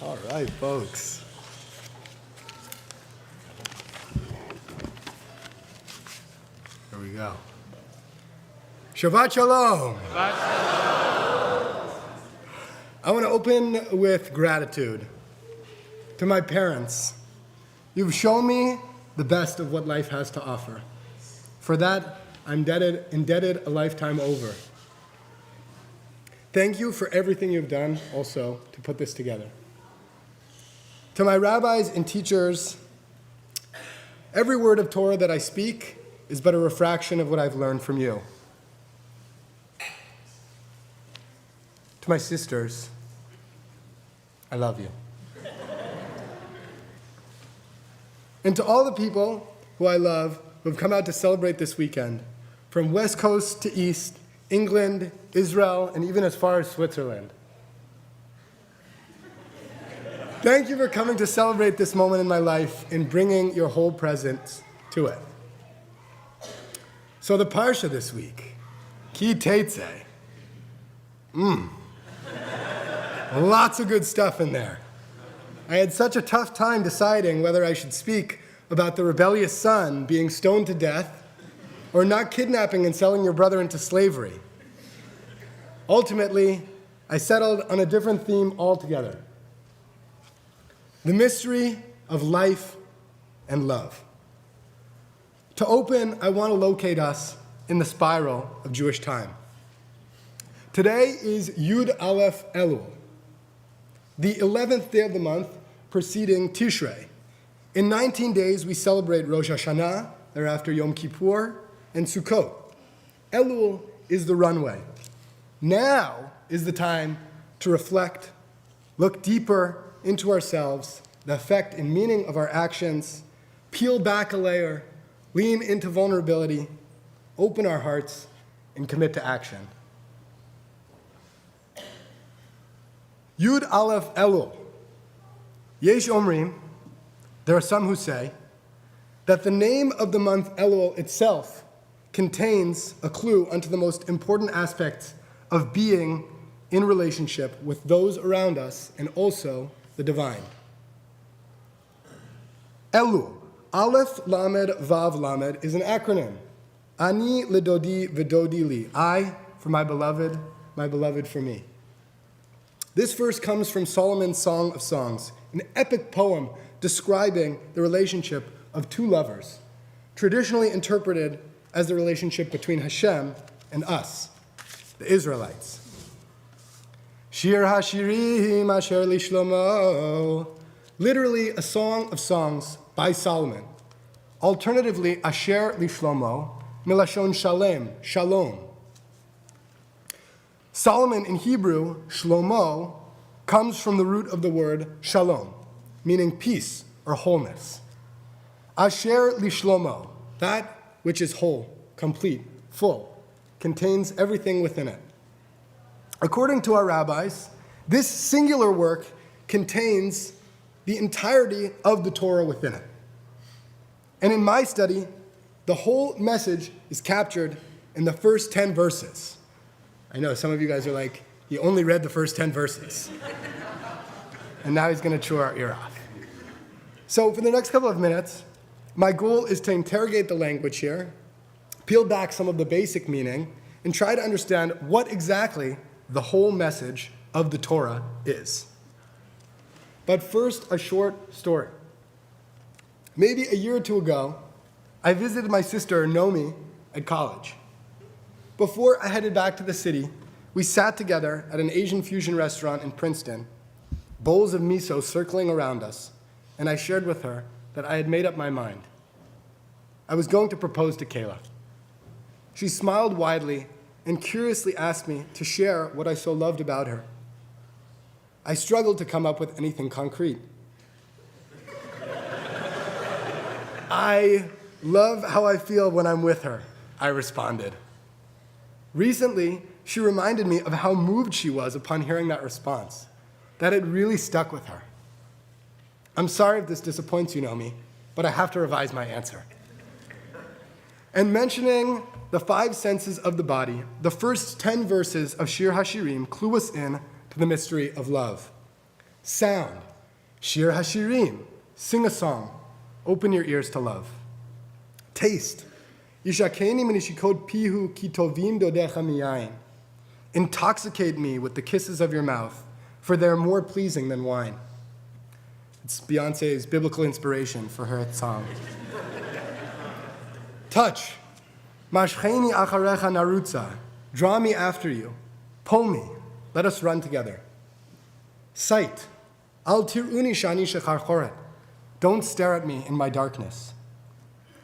All right, folks. Here we go. Shabbat Shalom. Shabbat Shalom. I want to open with gratitude to my parents. You've shown me the best of what life has to offer. For that, I'm indebted a lifetime over. Thank you for everything you've done also to put this together. To my rabbis and teachers, every word of Torah that I speak is but a refraction of what I've learned from you. To my sisters, I love you. And to all the people who I love who have come out to celebrate this weekend, from West Coast to East, England, Israel, and even as far as Switzerland. Thank you for coming to celebrate this moment in my life and bringing your whole presence to it. So the Parsha this week, Ki Tetzeh. Lots of good stuff in there. I had such a tough time deciding whether I should speak about the rebellious son being stoned to death or not kidnapping and selling your brother into slavery. Ultimately, I settled on a different theme altogether. The mystery of life and love. To open, I want to locate us in the spiral of Jewish time. Today is Yud Aleph Elul, the 11th day of the month preceding Tishrei. In 19 days, we celebrate Rosh Hashanah, thereafter Yom Kippur, and Sukkot. Elul is the runway. Now is the time to reflect, look deeper into ourselves, the effect and meaning of our actions, peel back a layer, lean into vulnerability, open our hearts, and commit to action. Yud Aleph Elul. Yesh Omrim, there are some who say, that the name of the month Elul itself contains a clue unto the most important aspects of being in relationship with those around us and also the divine. Elul, Aleph Lamed Vav Lamed, is an acronym. Ani Lidodi Vidodi Li. I for my beloved for me. This verse comes from Solomon's Song of Songs, an epic poem describing the relationship of two lovers, traditionally interpreted as the relationship between Hashem and us, the Israelites. Shir HaShirim Asher Lishlomo, literally a song of songs by Solomon. Alternatively, Asher Lishlomo, Milashon Shalem, Shalom. Solomon in Hebrew, Shlomo, comes from the root of the word shalom, meaning peace or wholeness. Asher lishlomo, that which is whole, complete, full, contains everything within it. According to our rabbis, this singular work contains the entirety of the Torah within it. And in my study, the whole message is captured in the first 10 verses. I know some of you guys are like, he only read the first 10 verses. And now he's going to chew our ear off. So for the next couple of minutes, my goal is to interrogate the language here, peel back some of the basic meaning, and try to understand what exactly the whole message of the Torah is. But first, a short story. Maybe a year or two ago, I visited my sister, Nomi, at college. Before I headed back to the city, we sat together at an Asian fusion restaurant in Princeton, bowls of miso circling around us, and I shared with her that I had made up my mind. I was going to propose to Kayla. She smiled widely and curiously asked me to share what I so loved about her. I struggled to come up with anything concrete. I love how I feel when I'm with her, I responded. Recently, she reminded me of how moved she was upon hearing that response, that it really stuck with her. I'm sorry if this disappoints you, Nomi, but I have to revise my answer. And mentioning the 5 senses of the body, the first 10 verses of Shir HaShirim clue us in to the mystery of love. Sound, Shir Hashirim, sing a song. Open your ears to love. Taste. Yishakeni minishikot pihu ki tovim dodecha miyayin. Intoxicate me with the kisses of your mouth, for they are more pleasing than wine. It's Beyonce's biblical inspiration for her song. Touch. Mashcheni acharecha narutza. Draw me after you. Pull me. Let us run together. Sight. Al tiruni shani shecharchoret. Don't stare at me in my darkness.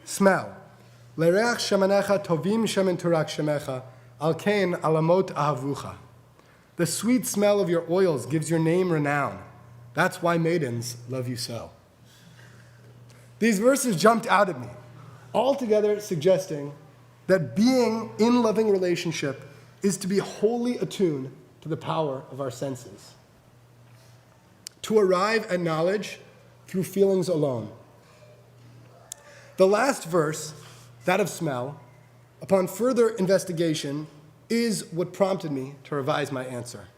Smell. Lereach shemanecha tovim shemen turak shemecha. Al kain alamot ahavucha. The sweet smell of your oils gives your name renown. That's why maidens love you so. These verses jumped out at me, altogether suggesting that being in loving relationship is to be wholly attuned to the power of our senses. To arrive at knowledge through feelings alone. The last verse, that of smell, upon further investigation, is what prompted me to revise my answer.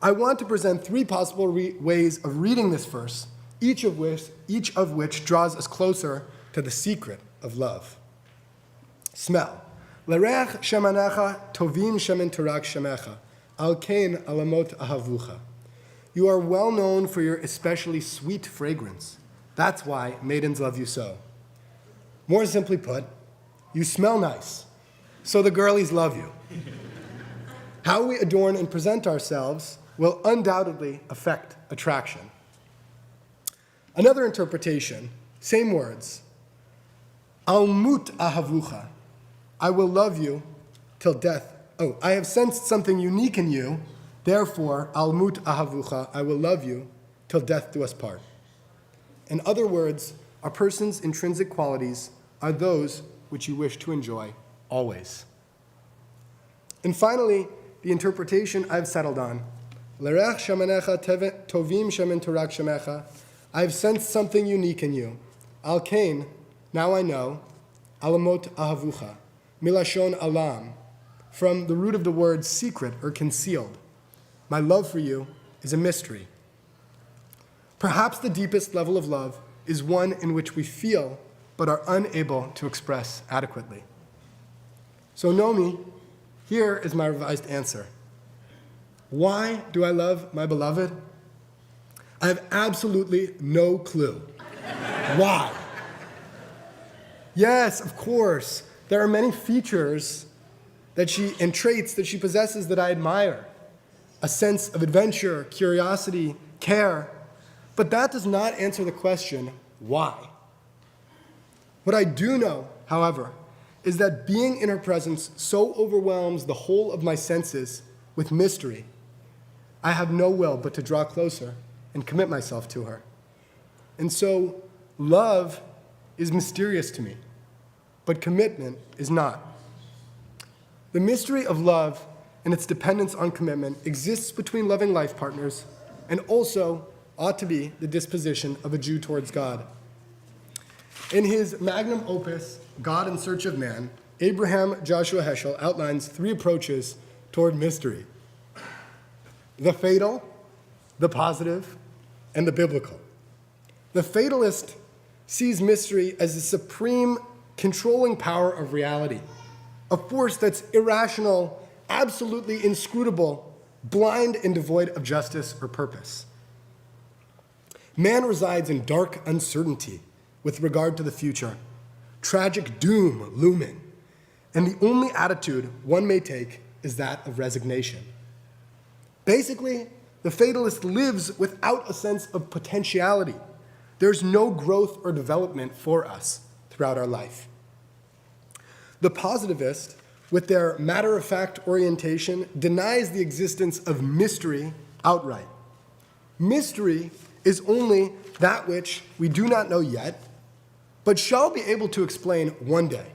I want to present three possible ways of reading this verse, each of which draws us closer to the secret of love. Smell. L'reach shemanecha tovim shemen turak shemecha, al kain alamot ahavucha. You are well known for your especially sweet fragrance. That's why maidens love you so. More simply put, you smell nice, so the girlies love you. How we adorn and present ourselves will undoubtedly affect attraction. Another interpretation, same words. Almut ahavucha. I will love you till death. Oh, I have sensed something unique in you. Therefore, almut ahavucha. I will love you till death do us part. In other words, a person's intrinsic qualities are those which you wish to enjoy always. And finally, the interpretation I've settled on. L'reach shemanecha tovim shemen turak shemecha. I've sensed something unique in you. Al kain, now I know. Alamot ahavucha. Milashon alam. From the root of the word secret or concealed. My love for you is a mystery. Perhaps the deepest level of love is one in which we feel but are unable to express adequately. So Nomi, here is my revised answer. Why do I love my beloved? I have absolutely no clue. Why? Yes, of course, there are many features and traits that she possesses that I admire. A sense of adventure, curiosity, care. But that does not answer the question, why? What I do know, however, is that being in her presence so overwhelms the whole of my senses with mystery, I have no will but to draw closer and commit myself to her. And so, love is mysterious to me, but commitment is not. The mystery of love and its dependence on commitment exists between loving life partners and also ought to be the disposition of a Jew towards God. In his magnum opus, God in Search of Man, Abraham Joshua Heschel outlines three approaches toward mystery: the fatal, the positive, and the biblical. The fatalist sees mystery as the supreme controlling power of reality, a force that's irrational, absolutely inscrutable, blind and devoid of justice or purpose. Man resides in dark uncertainty with regard to the future, tragic doom looming, and the only attitude one may take is that of resignation. Basically, the fatalist lives without a sense of potentiality. There's no growth or development for us throughout our life. The positivist, with their matter-of-fact orientation, denies the existence of mystery outright. Mystery is only that which we do not know yet, but shall be able to explain one day.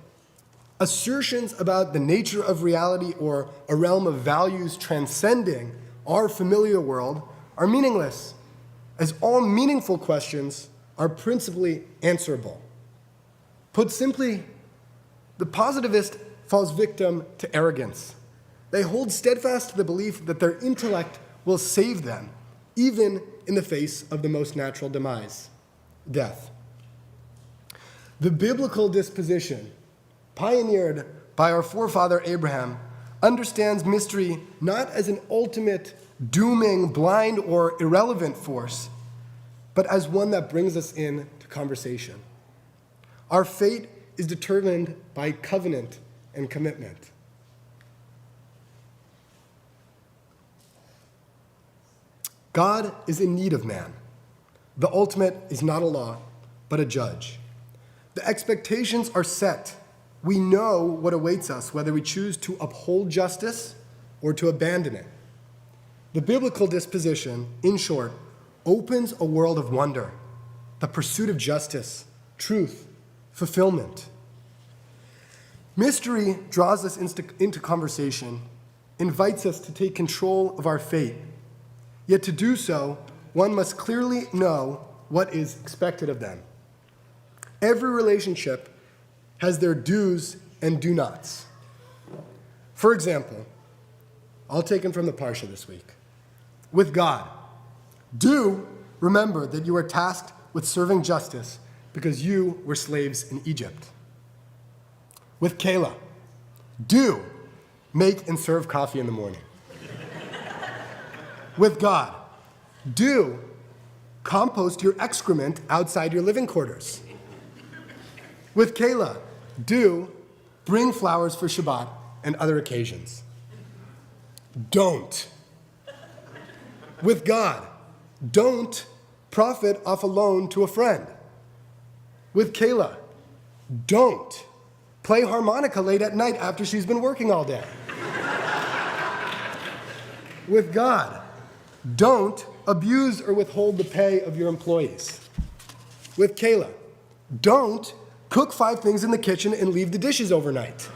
Assertions about the nature of reality or a realm of values transcending our familiar world are meaningless, as all meaningful questions are principally answerable. Put simply, the positivist falls victim to arrogance. They hold steadfast to the belief that their intellect will save them, even in the face of the most natural demise, death. The biblical disposition, pioneered by our forefather Abraham, understands mystery not as an ultimate, dooming, blind, or irrelevant force, but as one that brings us into conversation. Our fate is determined by covenant and commitment. God is in need of man. The ultimate is not a law, but a judge. The expectations are set. We know what awaits us, whether we choose to uphold justice or to abandon it. The biblical disposition, in short, opens a world of wonder, the pursuit of justice, truth, fulfillment. Mystery draws us into conversation, invites us to take control of our fate. Yet to do so, one must clearly know what is expected of them. Every relationship has their do's and do nots. For example, I'll take them from the Parsha this week. With God, do remember that you are tasked with serving justice because you were slaves in Egypt. With Kayla, do make and serve coffee in the morning. With God, do compost your excrement outside your living quarters. With Kayla, do bring flowers for Shabbat and other occasions. Don't. With God, don't profit off a loan to a friend. With Kayla, don't play harmonica late at night after she's been working all day. With God, don't abuse or withhold the pay of your employees. With Kayla, don't cook 5 things in the kitchen and leave the dishes overnight.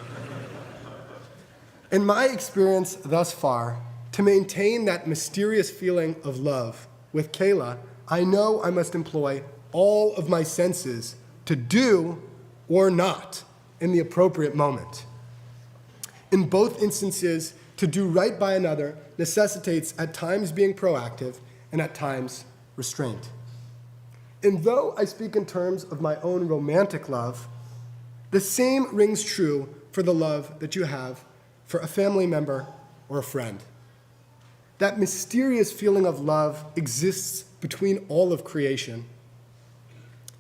In my experience thus far, to maintain that mysterious feeling of love with Kayla, I know I must employ all of my senses to do or not in the appropriate moment. In both instances, to do right by another necessitates at times being proactive and at times restraint. And though I speak in terms of my own romantic love, the same rings true for the love that you have for a family member or a friend. That mysterious feeling of love exists between all of creation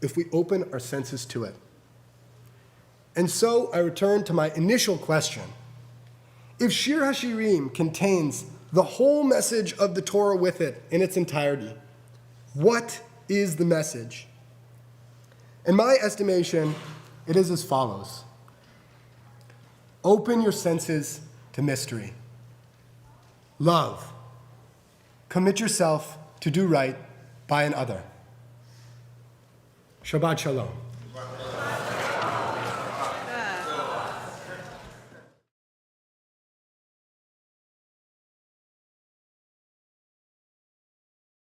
if we open our senses to it. And so I return to my initial question. If Shir HaShirim contains the whole message of the Torah with it in its entirety, what is the message? In my estimation, it is as follows. Open your senses to mystery. Love. Commit yourself to do right by another. Shabbat Shalom.